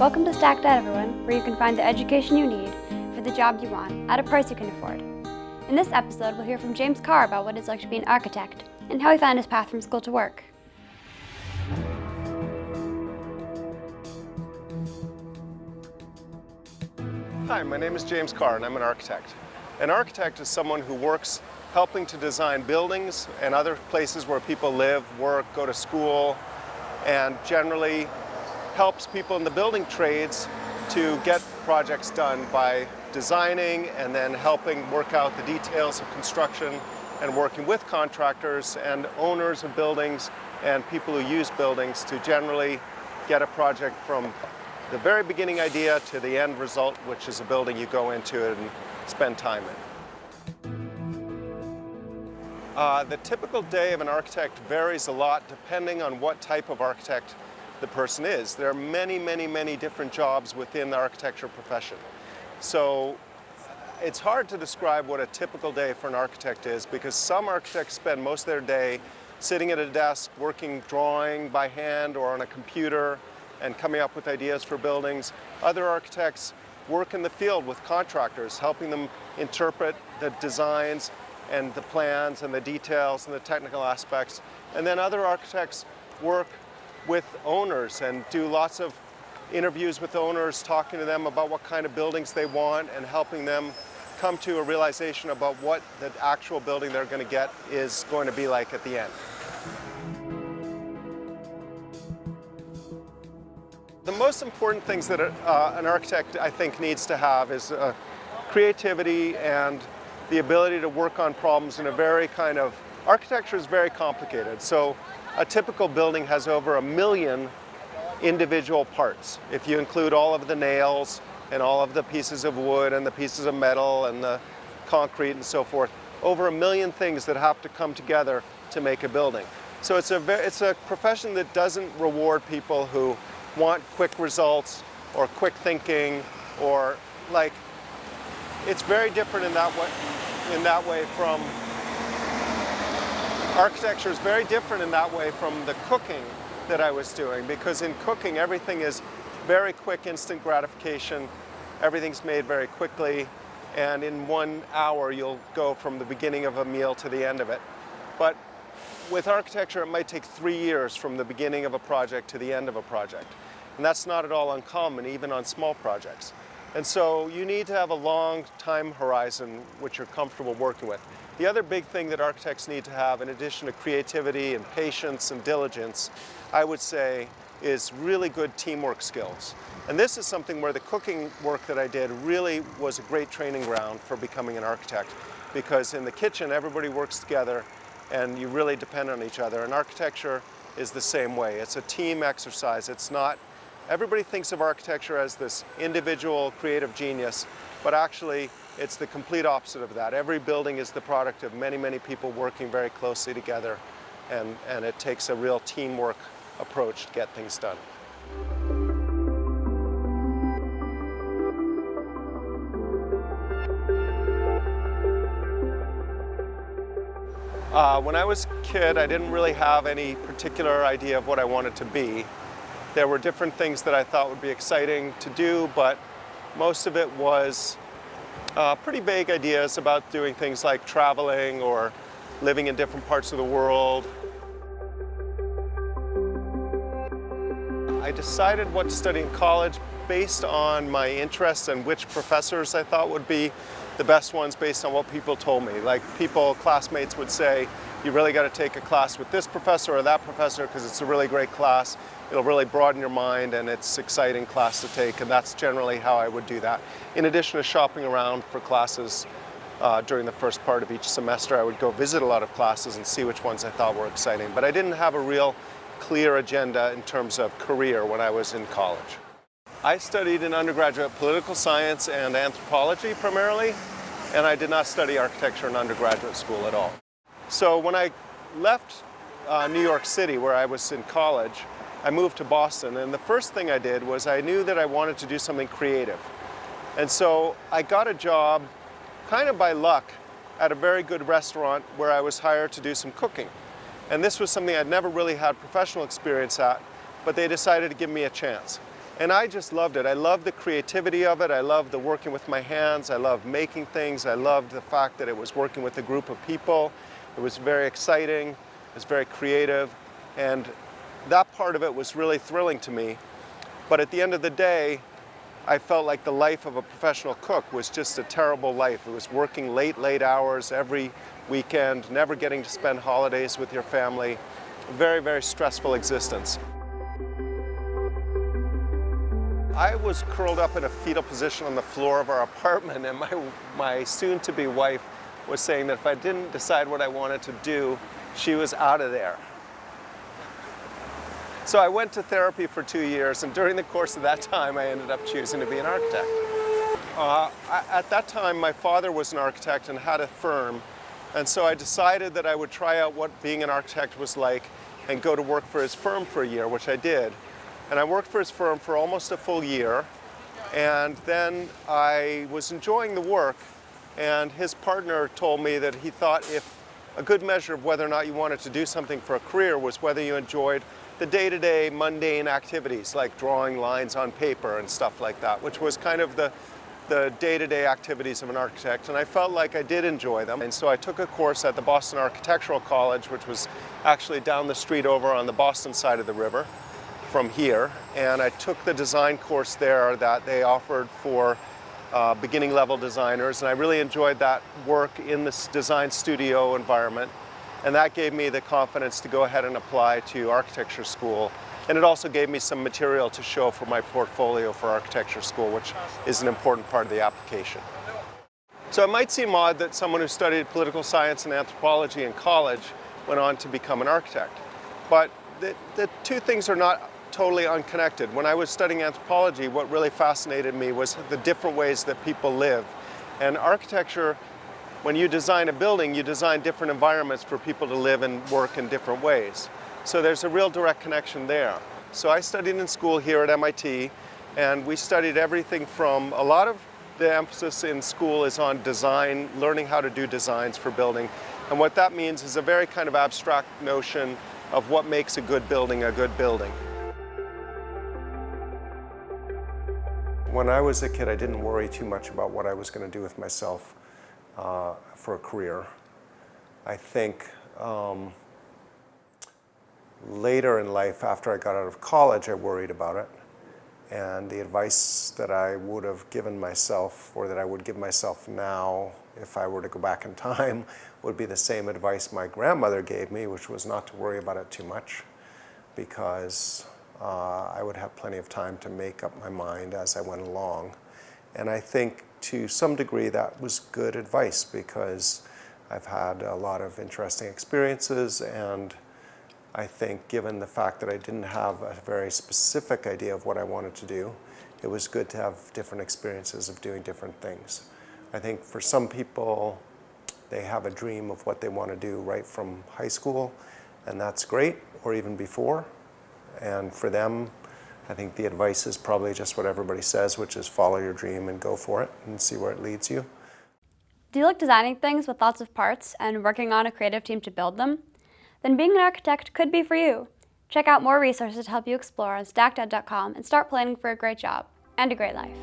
Welcome to Stacked Out, everyone, where you can find the education you need for the job you want at a price you can afford. In this episode, we'll hear from James Carr about what it's like to be an architect and how he found his path from school to work. Hi, my name is James Carr and I'm an architect. An architect is someone who works helping to design buildings and other places where people live, work, go to school, and generally helps people in the building trades to get projects done by designing and then helping work out the details of construction and working with contractors and owners of buildings and people who use buildings to generally get a project from the very beginning idea to the end result, which is a building you go into and spend time in. The typical day of an architect varies a lot depending on what type of architect the person is. There are many different jobs within the architecture profession. So it's hard to describe what a typical day for an architect is because some architects spend most of their day sitting at a desk, working, drawing by hand or on a computer and coming up with ideas for buildings. Other architects work in the field with contractors, helping them interpret the designs and the plans and the details and the technical aspects. And then other architects work with owners and do lots of interviews with owners, talking to them about what kind of buildings they want and helping them come to a realization about what the actual building they're going to get is going to be like at the end. The most important things that an architect, I think, needs to have is creativity and the ability to work on problems in a very kind of, architecture is very complicated. So a typical building has over 1 million individual parts. If you include all of the nails and all of the pieces of wood and the pieces of metal and the concrete and so forth, over 1 million things that have to come together to make a building. So it's a profession that doesn't reward people who want quick results or quick thinking or like, it's very different in that way from architecture is very different in that way from the cooking that I was doing, because in cooking everything is very quick, instant gratification. Everything's made very quickly, and in 1 hour you'll go from the beginning of a meal to the end of it. But with architecture it might take 3 years from the beginning of a project to the end of a project. And that's not at all uncommon, even on small projects. And so you need to have a long time horizon which you're comfortable working with. The other big thing that architects need to have, in addition to creativity and patience and diligence, I would say, is really good teamwork skills. And this is something where the cooking work that I did really was a great training ground for becoming an architect, because in the kitchen everybody works together and you really depend on each other. And architecture is the same way. It's a team exercise. It's not, everybody thinks of architecture as this individual creative genius, but actually it's the complete opposite of that. Every building is the product of many people working very closely together, and it takes a real teamwork approach to get things done. When I was a kid, I didn't really have any particular idea of what I wanted to be. There were different things that I thought would be exciting to do, but most of it was pretty vague ideas about doing things like traveling or living in different parts of the world. I decided what to study in college based on my interests and which professors I thought would be the best ones based on what people told me. Like classmates would say, you really got to take a class with this professor or that professor because it's a really great class. It'll really broaden your mind and it's an exciting class to take, and that's generally how I would do that. In addition to shopping around for classes during the first part of each semester, I would go visit a lot of classes and see which ones I thought were exciting. But I didn't have a real clear agenda in terms of career when I was in college. I studied in undergraduate political science and anthropology primarily, and I did not study architecture in undergraduate school at all. So when I left New York City, where I was in college, I moved to Boston, and the first thing I did was I knew that I wanted to do something creative. And so I got a job, kind of by luck, at a very good restaurant where I was hired to do some cooking. And this was something I'd never really had professional experience at, but they decided to give me a chance. And I just loved it. I loved the creativity of it. I loved the working with my hands. I loved making things. I loved the fact that it was working with a group of people. It was very exciting. It was very creative. And that part of it was really thrilling to me. But at the end of the day, I felt like the life of a professional cook was just a terrible life. It was working late hours every weekend, never getting to spend holidays with your family. A very, very stressful existence. I was curled up in a fetal position on the floor of our apartment, and my soon-to-be wife was saying that if I didn't decide what I wanted to do, she was out of there. So I went to therapy for 2 years, and during the course of that time, I ended up choosing to be an architect. At that time, my father was an architect and had a firm, and so I decided that I would try out what being an architect was like and go to work for his firm for a year, which I did. And I worked for his firm for almost a full year, and then I was enjoying the work, and his partner told me that he thought if a good measure of whether or not you wanted to do something for a career was whether you enjoyed the day-to-day mundane activities like drawing lines on paper and stuff like that, which was kind of the day-to-day activities of an architect, and I felt like I did enjoy them. And so I took a course at the Boston Architectural College, which was actually down the street over on the Boston side of the river from here, and I took the design course there that they offered for beginning level designers, and I really enjoyed that work in this design studio environment, and that gave me the confidence to go ahead and apply to architecture school, and it also gave me some material to show for my portfolio for architecture school, which is an important part of the application. So it might seem odd that someone who studied political science and anthropology in college went on to become an architect, but the two things are not totally unconnected. When I was studying anthropology, what really fascinated me was the different ways that people live. And architecture, when you design a building, you design different environments for people to live and work in different ways. So there's a real direct connection there. So I studied in school here at MIT, and we studied everything from, a lot of the emphasis in school is on design, learning how to do designs for building. And what that means is a very kind of abstract notion of what makes a good building a good building. When I was a kid, I didn't worry too much about what I was going to do with myself for a career. I think later in life, after I got out of college, I worried about it. And the advice that I would have given myself, or that I would give myself now if I were to go back in time, would be the same advice my grandmother gave me, which was not to worry about it too much, because I would have plenty of time to make up my mind as I went along. And I think to some degree that was good advice, because I've had a lot of interesting experiences, and I think given the fact that I didn't have a very specific idea of what I wanted to do, it was good to have different experiences of doing different things. I think for some people, they have a dream of what they want to do right from high school, and that's great, or even before. And for them, I think the advice is probably just what everybody says, which is follow your dream and go for it and see where it leads you. Do you like designing things with lots of parts and working on a creative team to build them? Then being an architect could be for you. Check out more resources to help you explore on StackDad.com and start planning for a great job and a great life.